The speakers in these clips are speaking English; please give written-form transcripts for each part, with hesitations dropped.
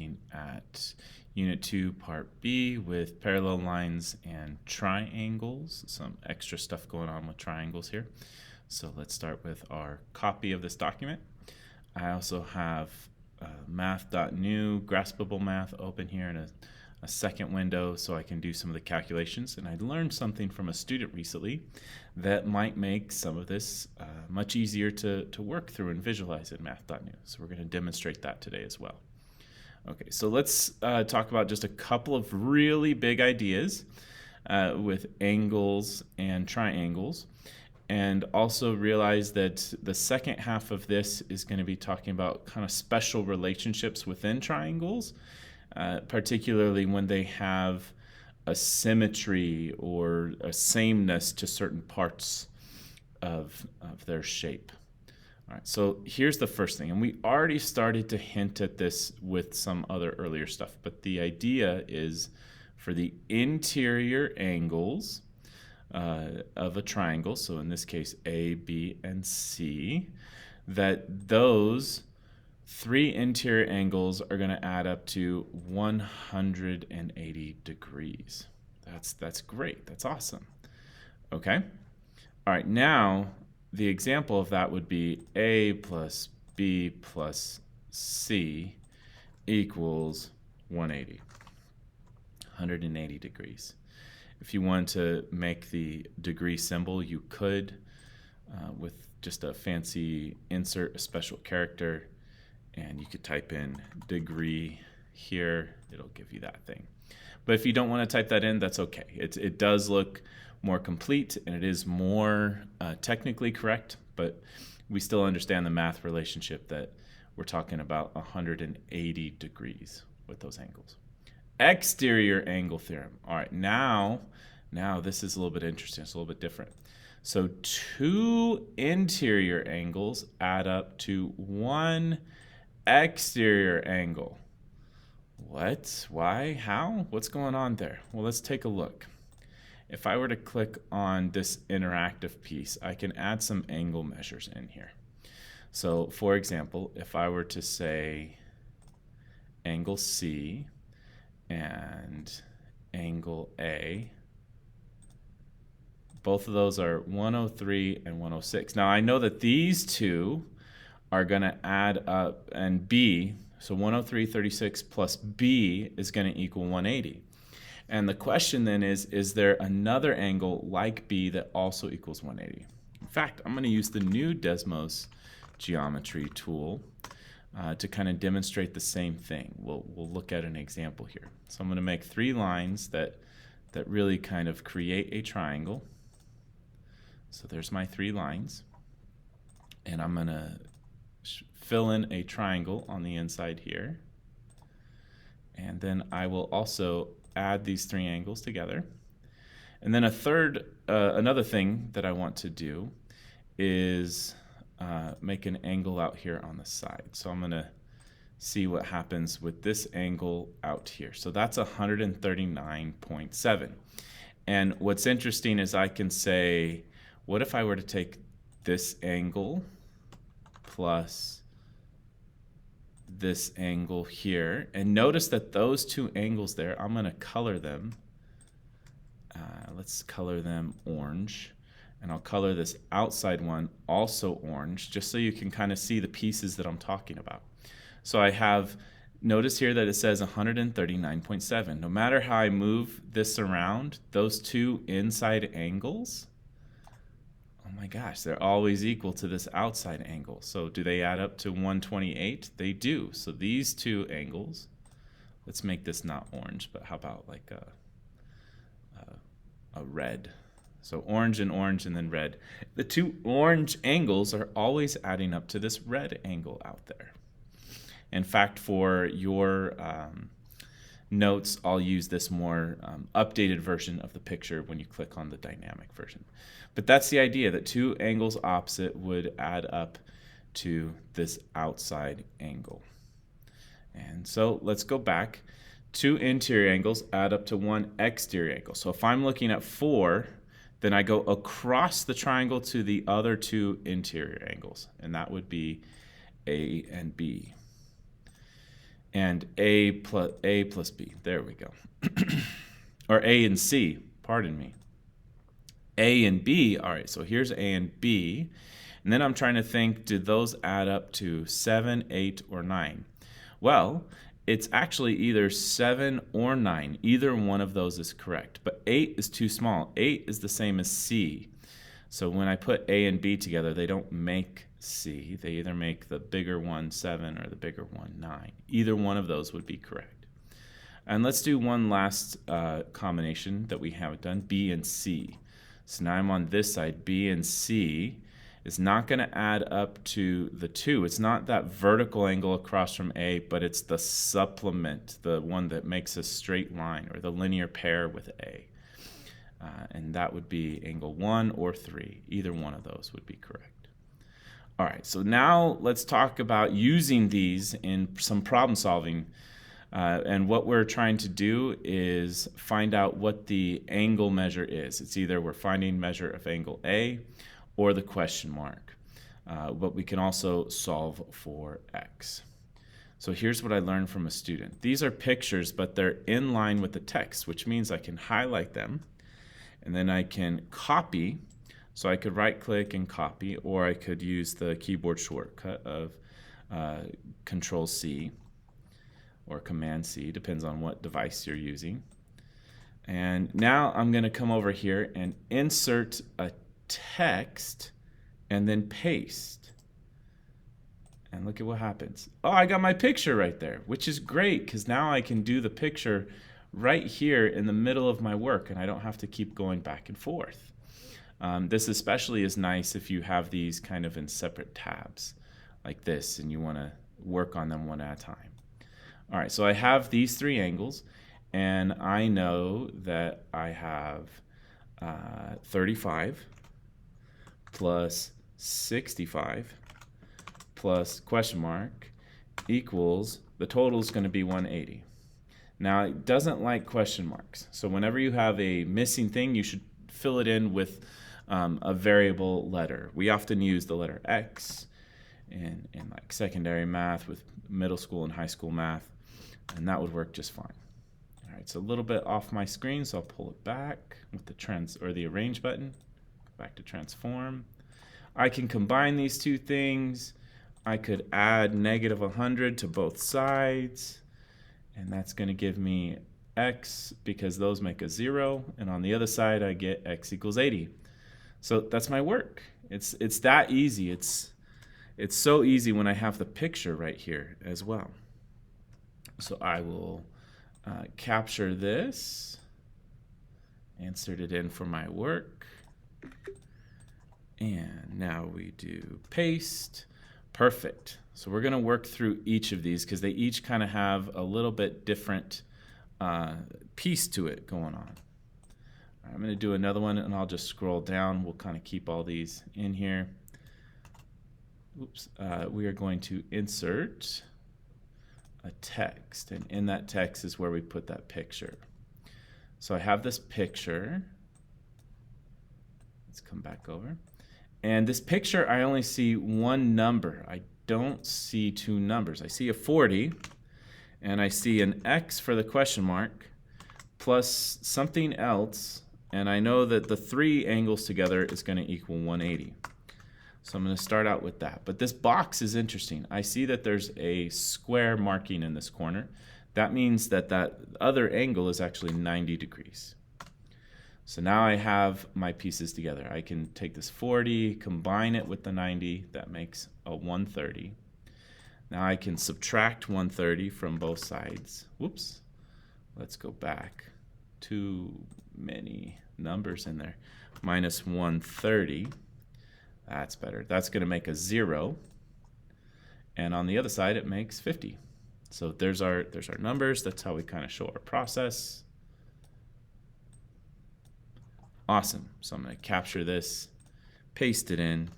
looking at Unit 2, Part B with parallel lines and triangles. Some extra stuff going on with triangles here. So let's start with our copy of this document. I also have math.new, graspable math open here in a second window so I can do some of the calculations. And I learned something from a student recently that might make some of this much easier to work through and visualize in math.new. So we're going to demonstrate that today as well. Okay, so let's talk about just a couple of really big ideas with angles and triangles. And also realize that the second half of this is going to be talking about kind of special relationships within triangles, particularly when they have a symmetry or a sameness to certain parts of their shape. All right, so here's the first thing, and we already started to hint at this with some other earlier stuff, but the idea is for the interior angles of a triangle, so in this case A, B, and C, that those three interior angles are going to add up to 180 degrees. That's great. That's awesome. Okay. All right. Now, the example of that would be A plus B plus C equals 180 degrees. If you want to make the degree symbol, you could with just a fancy insert a special character, and you could type in degree here. It'll give you that thing. But if you don't want to type that in, that's okay. It does look more complete, and it is more technically correct, but we still understand the math relationship that we're talking about 180 degrees with those angles. Exterior angle theorem. All right, now this is a little bit interesting. It's a little bit different. So two interior angles add up to one exterior angle. What? Why? How? What's going on there? Well, let's take a look. If I were to click on this interactive piece, I can add some angle measures in here. So, for example, if I were to say angle C and angle A, both of those are 103 and 106. Now I know that these two are going to add up, and B, so 103/36 plus B is going to equal 180. And the question then is there another angle like B that also equals 180? In fact, I'm going to use the new Desmos geometry tool to kind of demonstrate the same thing. We'll look at an example here. So I'm going to make three lines that really kind of create a triangle. So there's my three lines. And I'm going to fill in a triangle on the inside here. And then I will also add these three angles together. And then another thing that I want to do is make an angle out here on the side. So I'm going to see what happens with this angle out here. So that's 139.7. And what's interesting is I can say, what if I were to take this angle plus this angle here, and notice that those two angles there, I'm going to color them. Let's color them orange. And I'll color this outside one also orange, just so you can kind of see the pieces that I'm talking about. So I have, notice here that it says 139.7. No matter how I move this around, those two inside angles, oh my gosh, they're always equal to this outside angle. So do they add up to 128? They do. So these two angles, let's make this not orange, but how about like a red? So orange and then red. The two orange angles are always adding up to this red angle out there. In fact, for your notes, I'll use this more updated version of the picture when you click on the dynamic version. But that's the idea, that two angles opposite would add up to this outside angle. And so let's go back. Two interior angles add up to one exterior angle. So if I'm looking at 4, then I go across the triangle to the other two interior angles, and that would be A and B. and A plus B. There we go. Or A and C, pardon me. A and B, all right, so here's A and B. And then I'm trying to think, did those add up to 7, 8, or 9? Well, it's actually either 7 or 9. Either one of those is correct. But 8 is too small. 8 is the same as C. So when I put A and B together, they don't make C. They either make the bigger one 7 or the bigger one 9. Either one of those would be correct. And let's do one last combination that we haven't done, B and C. So now I'm on this side, B and C is not going to add up to the 2. It's not that vertical angle across from A, but it's the supplement, the one that makes a straight line, or the linear pair with A. And that would be angle 1 or 3. Either one of those would be correct. All right, so now let's talk about using these in some problem solving. And what we're trying to do is find out what the angle measure is. It's either we're finding measure of angle A or the question mark. But we can also solve for X. So here's what I learned from a student. These are pictures, but they're in line with the text, which means I can highlight them, and then I can copy. So I could right-click and copy, or I could use the keyboard shortcut of Control-C or Command-C, depends on what device you're using. And now I'm going to come over here and insert a text and then paste. And look at what happens. Oh, I got my picture right there, which is great because now I can do the picture right here in the middle of my work and I don't have to keep going back and forth. This especially is nice if you have these kind of in separate tabs like this and you want to work on them one at a time. All right, so I have these 3 angles and I know that I have 35 plus 65 plus question mark equals, the total is going to be 180. Now it doesn't like question marks, so whenever you have a missing thing you should fill it in with a variable letter. We often use the letter X in like secondary math with middle school and high school math, and that would work just fine. All right, it's a little bit off my screen, so I'll pull it back with the arrange button, back to transform. I can combine these 2 things. I could add negative 100 to both sides, and that's going to give me X because those make a 0, and on the other side I get X equals 80. So that's my work. It's that easy. It's so easy when I have the picture right here as well. So I will capture this, insert it in for my work, and now we do paste. Perfect. So we're going to work through each of these because they each kind of have a little bit different piece to it going on. All right, I'm going to do another one and I'll just scroll down. We'll kind of keep all these in here. Oops. We are going to insert a text, and in that text is where we put that picture. So I have this picture. Let's come back over. And this picture, I only see 1 number. I don't see 2 numbers. I see a 40, and I see an X for the question mark, plus something else, and I know that the 3 angles together is going to equal 180. So I'm going to start out with that. But this box is interesting. I see that there's a square marking in this corner. That means that that other angle is actually 90 degrees. So now I have my pieces together. I can take this 40, combine it with the 90. That makes a 130. Now I can subtract 130 from both sides. Whoops. Let's go back. Too many numbers in there. Minus 130. That's better. That's going to make a 0. And on the other side, it makes 50. So there's our numbers. That's how we kind of show our process. Awesome. So I'm going to capture this, paste it in,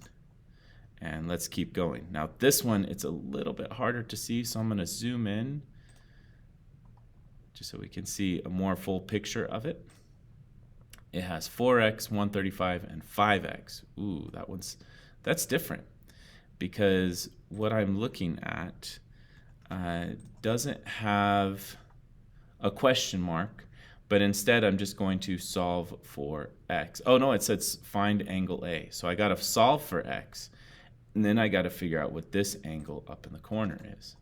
and let's keep going. Now this one, it's a little bit harder to see, so I'm going to zoom in just so we can see a more full picture of it. It has 4x, 135, and 5x. Ooh, that's different because what I'm looking at, doesn't have a question mark, but instead I'm just going to solve for x. Oh no, it says find angle A. So I got to solve for x, and then I got to figure out what this angle up in the corner is.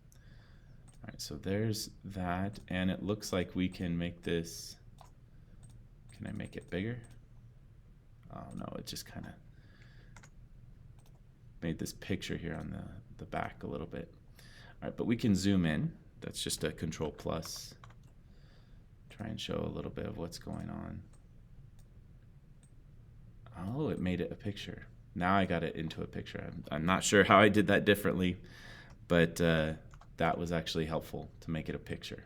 All right, so there's that, and it looks like we can make this, can I make it bigger? Oh no, it just kind of made this picture here on the back a little bit. All right, but we can zoom in. That's just a Control plus. Try and show a little bit of what's going on. Oh, it made it a picture. Now I got it into a picture. I'm not sure how I did that differently, but that was actually helpful to make it a picture.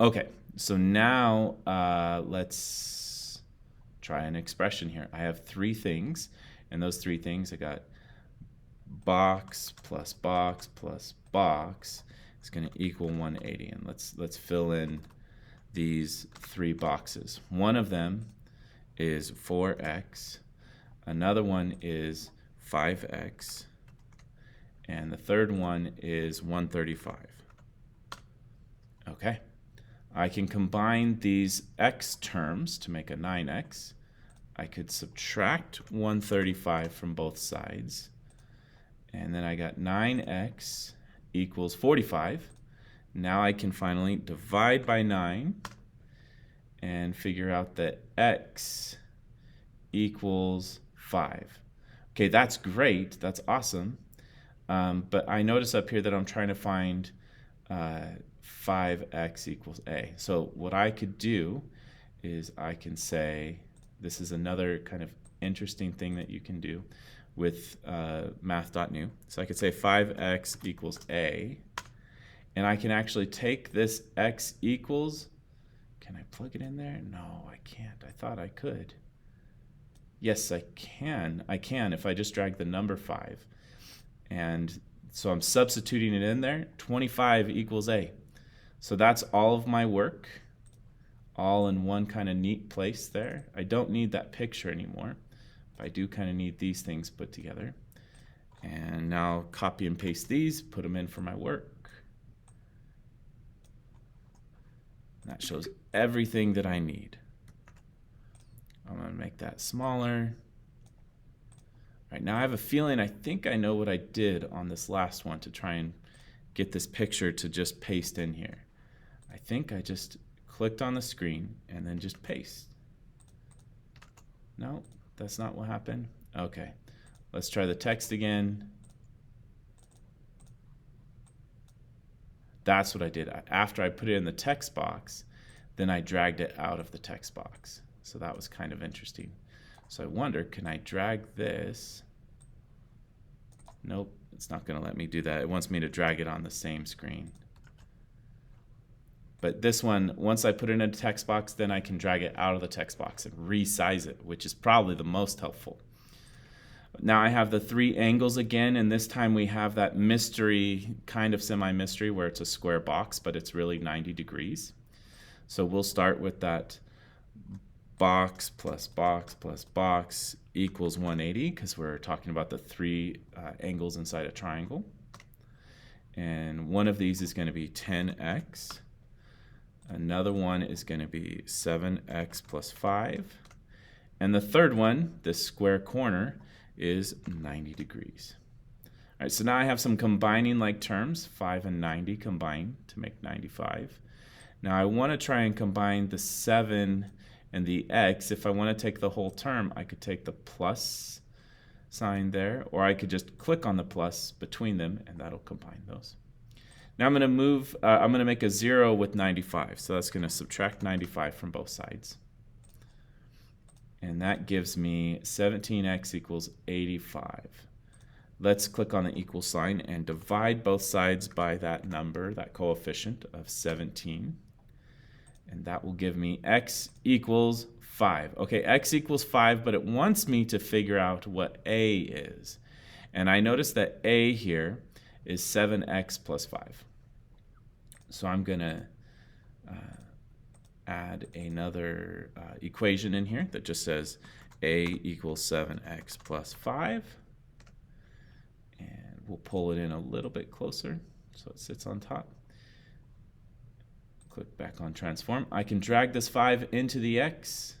Okay, so now let's try an expression here. I have three things, and those three things, I got box plus box plus box is going to equal 180. And let's fill in these three boxes. One of them is 4x, another one is 5x, and the third one is 135. Okay, I can combine these x terms to make a 9x. I could subtract 135 from both sides, and then I got 9x equals 45. Now I can finally divide by 9 and figure out that x equals 5. Okay, that's great. That's awesome. But I notice up here that I'm trying to find 5x equals a. So what I could do is I can say, this is another kind of interesting thing that you can do with math.new. So I could say 5x equals a. And I can actually take this x equals, can I plug it in there? No, I can't. I thought I could. Yes, I can. I can if I just drag the number 5. And so I'm substituting it in there. 25 equals a. So that's all of my work, all in one kind of neat place there. I don't need that picture anymore. But I do kind of need these things put together. And now copy and paste these, put them in for my work. That shows everything that I need. I'm going to make that smaller. All right, now I have a feeling I think I know what I did on this last one to try and get this picture to just paste in here. I think I just clicked on the screen and then just paste. No, that's not what happened. Okay, let's try the text again. That's what I did. After I put it in the text box, then I dragged it out of the text box. So that was kind of interesting. So I wonder, can I drag this? Nope, it's not going to let me do that. It wants me to drag it on the same screen. But this one, once I put it in a text box, then I can drag it out of the text box and resize it, which is probably the most helpful. Now I have the three angles again, and this time we have that mystery, kind of semi-mystery, where it's a square box, but it's really 90 degrees. So we'll start with that box plus box plus box equals 180, because we're talking about the three angles inside a triangle. And one of these is going to be 10x. Another one is going to be 7x plus 5. And the third one, this square corner, is 90 degrees. All right, so now I have some combining like terms, 5 and 90 combine to make 95. Now I want to try and combine the 7 and the x. If I want to take the whole term, I could take the plus sign there, or I could just click on the plus between them, and that'll combine those. Now I'm going to make a 0 with 95, so that's going to subtract 95 from both sides. And that gives me 17x equals 85. Let's click on the equal sign and divide both sides by that number, that coefficient of 17. And that will give me x equals 5. Okay, x equals 5, but it wants me to figure out what a is. And I notice that a here is 7x plus 5. So I'm going to add another equation in here that just says a equals 7x plus 5. And we'll pull it in a little bit closer So it sits on top. Click back on transform. I can drag this 5 into the x.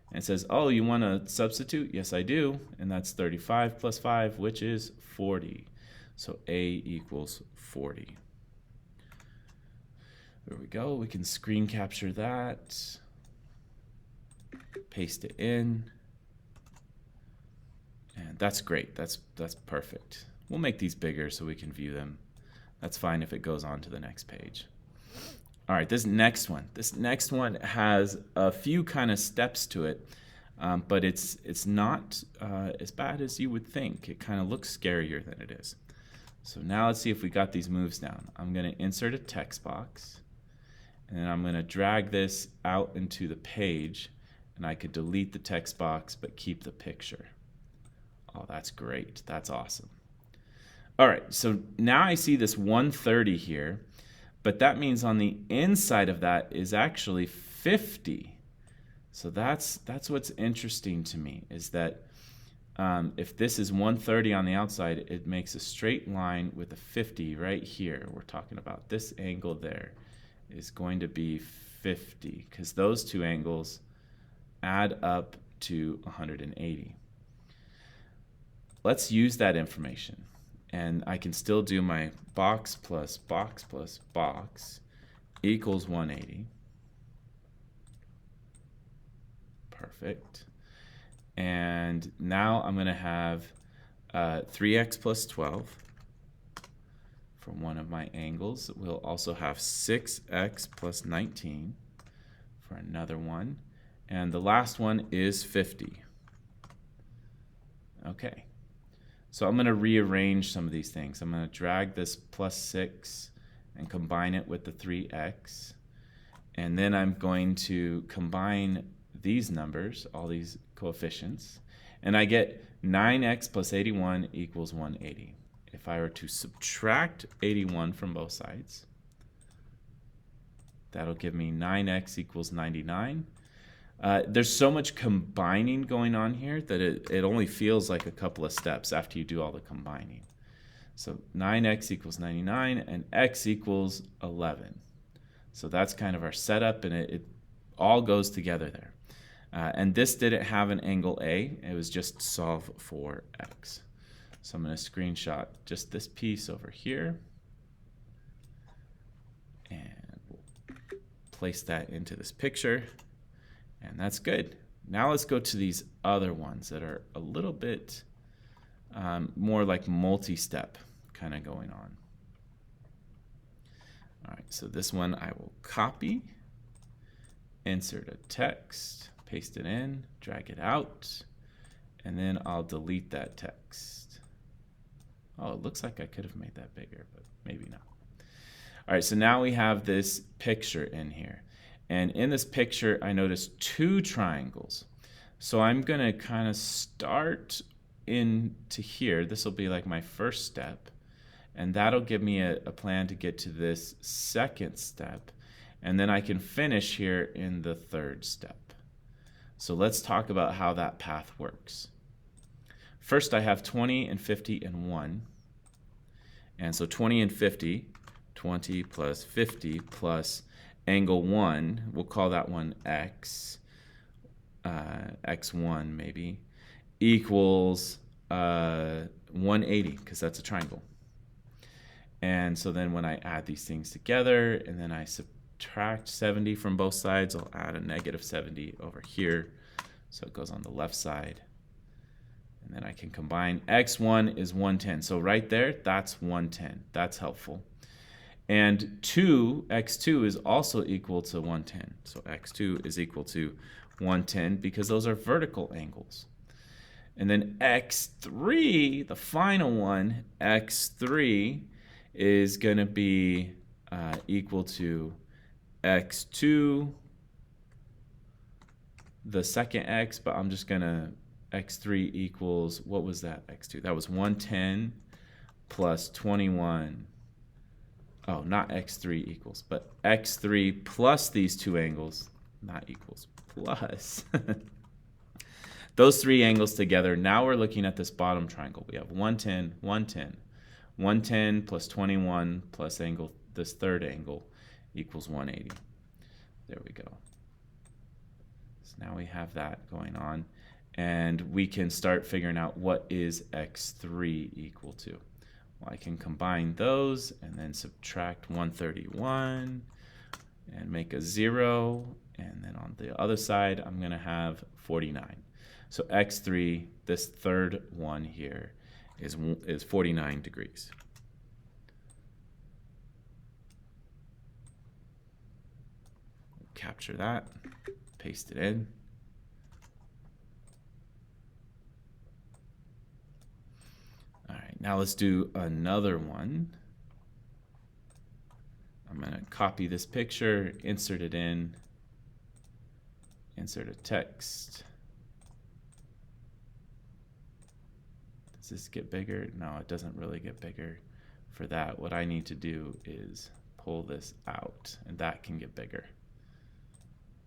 And it says, oh, you want to substitute? Yes, I do. And that's 35 plus 5, which is 40. So A equals 40. There we go. We can screen capture that. Paste it in. And that's great. That's perfect. We'll make these bigger so we can view them. That's fine if it goes on to the next page. All right, this next one has a few kind of steps to it, but it's not as bad as you would think. It kind of looks scarier than it is. So now let's see if we got these moves down. I'm going to insert a text box, and then I'm going to drag this out into the page, and I could delete the text box but keep the picture. Oh, that's great. That's awesome. All right, so now I see this 130 here. But that means on the inside of that is actually 50. So that's what's interesting to me, is that if this is 130 on the outside, it makes a straight line with a 50 right here. We're talking about this angle there is going to be 50, because those two angles add up to 180. Let's use that information. And I can still do my box plus box plus box equals 180. Perfect. And now I'm going to have 3x plus 12 for one of my angles. We'll also have 6x plus 19 for another one. And the last one is 50. Okay. So I'm going to rearrange some of these things. I'm going to drag this plus 6 and combine it with the 3x. And then I'm going to combine these numbers, all these coefficients, and I get 9x plus 81 equals 180. If I were to subtract 81 from both sides, that'll give me 9x equals 99. There's so much combining going on here that it only feels like a couple of steps after you do all the combining. So 9x equals 99 and x equals 11. So that's kind of our setup, and it all goes together there. And this didn't have an angle A. It was just solve for x. So I'm going to screenshot just this piece over here. And we'll place that into this picture. And that's good. Now let's go to these other ones that are a little bit more like multi-step kind of going on. All right, so this one I will copy, insert a text, paste it in, drag it out, and then I'll delete that text. Oh, it looks like I could have made that bigger, but maybe not. All right, so now we have this picture in here. And in this picture, I notice 2 triangles. So I'm going to kind of start into here. This will be like my first step. And that'll give me a plan to get to this second step. And then I can finish here in the third step. So let's talk about how that path works. First, I have 20 and 50 and 1. And so 20 and 50, 20 plus 50 plus angle 1, we'll call that one x, x1 maybe, equals 180, because that's a triangle. And so then when I add these things together and then I subtract 70 from both sides, I'll add a negative 70 over here. So it goes on the left side. And then I can combine. X1 is 110. So right there, that's 110. That's helpful. And x2 is also equal to 110. So x2 is equal to 110 because those are vertical angles. And then x3, the final one, x3 is going to be equal to x2, the second x, but I'm just going to, x3 equals, what was that, x2? That was 110 plus 21. Oh, not x3 equals, but x3 plus these 2 angles, not equals, plus. Those 3 angles together, now we're looking at this bottom triangle. We have 110, 110, 110 plus 21 plus this third angle equals 180. There we go. So now we have that going on. And we can start figuring out what is x3 equal to. Well, I can combine those and then subtract 131 and make a 0. And then on the other side, I'm going to have 49. So x3, this third one here, is 49 degrees. Capture that, paste it in. All right, now let's do another one. I'm going to copy this picture, insert it in, insert a text. Does this get bigger? No, it doesn't really get bigger for that. What I need to do is pull this out, and that can get bigger.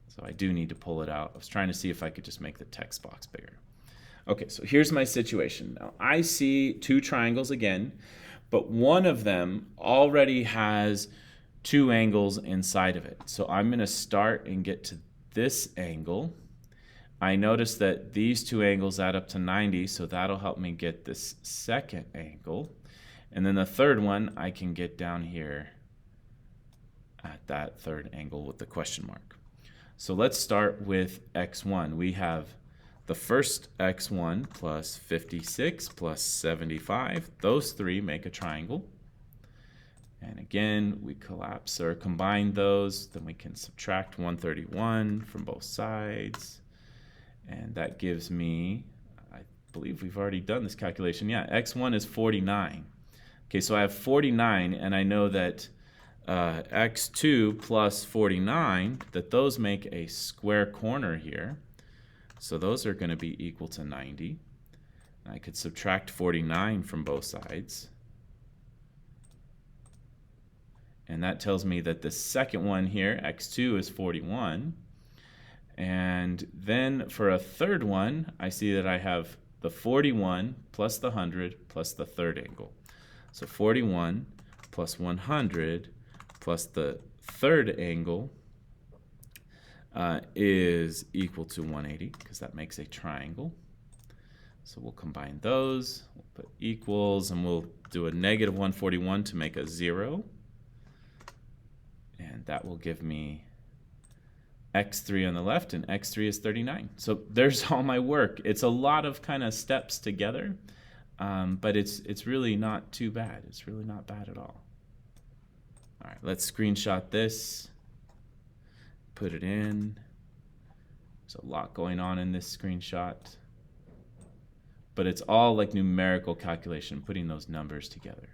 So I do need to pull it out. I was trying to see if I could just make the text box bigger. Okay, so here's my situation. Now I see two triangles again, but one of them already has two angles inside of it. So I'm going to start and get to this angle. I notice that these two angles add up to 90, so that'll help me get this second angle. And then the third one I can get down here at that third angle with the question mark. So let's start with x1. We have the first x1 plus 56 plus 75. Those three make a triangle. And again, we collapse or combine those. Then we can subtract 131 from both sides. And that gives me, I believe we've already done this calculation. Yeah, x1 is 49. Okay, so I have 49, and I know that x2 plus 49, that those make a square corner here. So those are going to be equal to 90. I could subtract 49 from both sides. And that tells me that the second one here, x2, is 41. And then for a third one, I see that I have the 41 plus the 100 plus the third angle. So 41 plus 100 plus the third angle is equal to 180, because that makes a triangle. So we'll combine those, we'll put equals, and we'll do a negative 141 to make a 0. And that will give me x3 on the left, and x3 is 39. So there's all my work. It's a lot of kind of steps together, but it's really not too bad. It's really not bad at all. All right, let's screenshot this, put it in. There's a lot going on in this screenshot, but it's all like numerical calculation, putting those numbers together.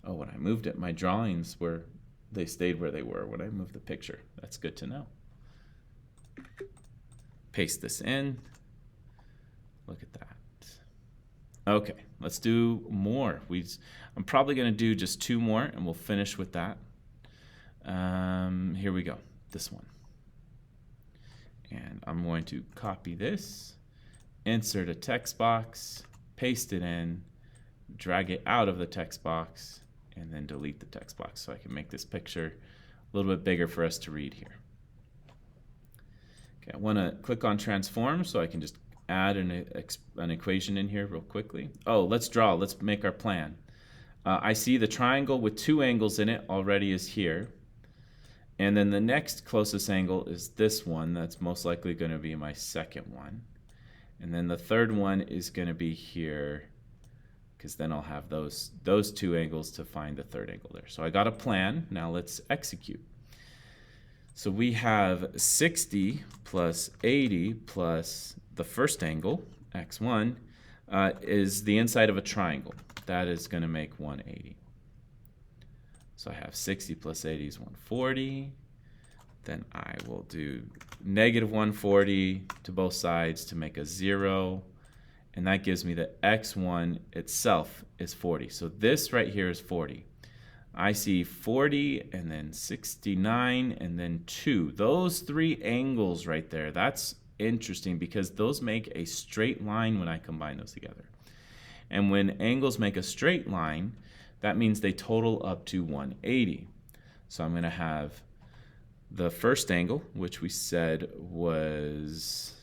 Oh, when I moved it, my drawings they stayed where they were when I moved the picture. That's good to know. Paste this in. Look at that. Okay, let's do more. I'm probably going to do just 2 more, and we'll finish with that. Here we go, this one. And I'm going to copy this, insert a text box, paste it in, drag it out of the text box, and then delete the text box so I can make this picture a little bit bigger for us to read here. Okay, I want to click on transform so I can just add an equation in here real quickly. Oh, let's draw. Let's make our plan. I see the triangle with 2 angles in it already is here. And then the next closest angle is this one. That's most likely going to be my second one. And then the third one is going to be here, because then I'll have those 2 angles to find the third angle there. So I got a plan. Now let's execute. So we have 60 plus 80 plus the first angle, x1, is the inside of a triangle. That is going to make 180. So I have 60 plus 80 is 140. Then I will do negative 140 to both sides to make a 0. And that gives me that x1 itself is 40. So this right here is 40. I see 40 and then 69 and then 2. Those 3 angles right there, that's interesting because those make a straight line when I combine those together. And when angles make a straight line, that means they total up to 180. So I'm going to have the first angle, which we said was,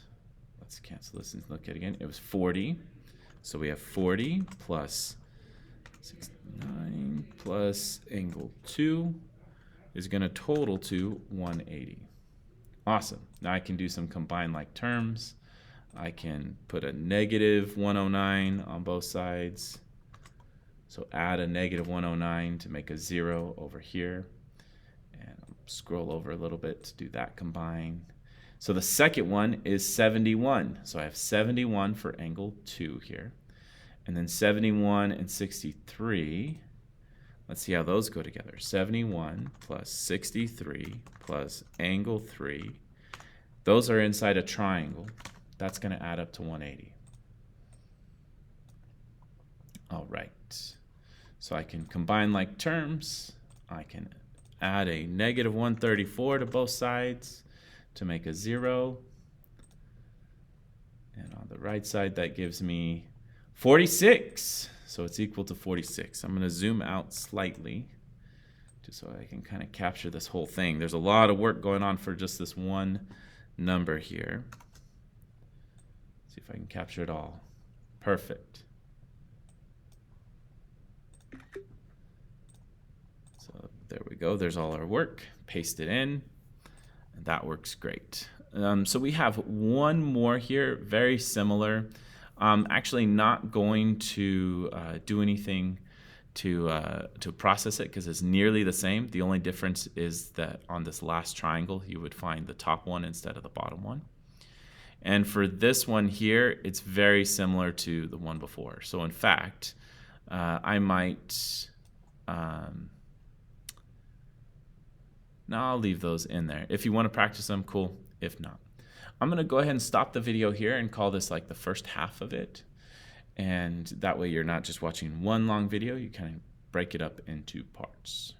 let's cancel this and look at it again. It was 40. So we have 40 plus 69 plus angle 2 is going to total to 180. Awesome. Now I can do some combined like terms. I can put a negative 109 on both sides. So add a negative 109 to make a 0 over here. And I'll scroll over a little bit to do that combine. So the second one is 71. So I have 71 for angle 2 here. And then 71 and 63. Let's see how those go together. 71 plus 63 plus angle 3. Those are inside a triangle. That's going to add up to 180. All right. So I can combine like terms. I can add a negative 134 to both sides to make a 0. And on the right side, that gives me 46. So it's equal to 46. I'm going to zoom out slightly just so I can kind of capture this whole thing. There's a lot of work going on for just this one number here. See if I can capture it all. Perfect. So there we go. There's all our work. Paste it in. And that works great. So we have one more here, very similar. Actually not going to do anything to process it because it's nearly the same. The only difference is that on this last triangle, you would find the top one instead of the bottom one. And for this one here, it's very similar to the one before. So in fact, I might, now I'll leave those in there. If you want to practice them, cool. If not, I'm going to go ahead and stop the video here and call this like the first half of it. And that way you're not just watching one long video, you kind of break it up into parts.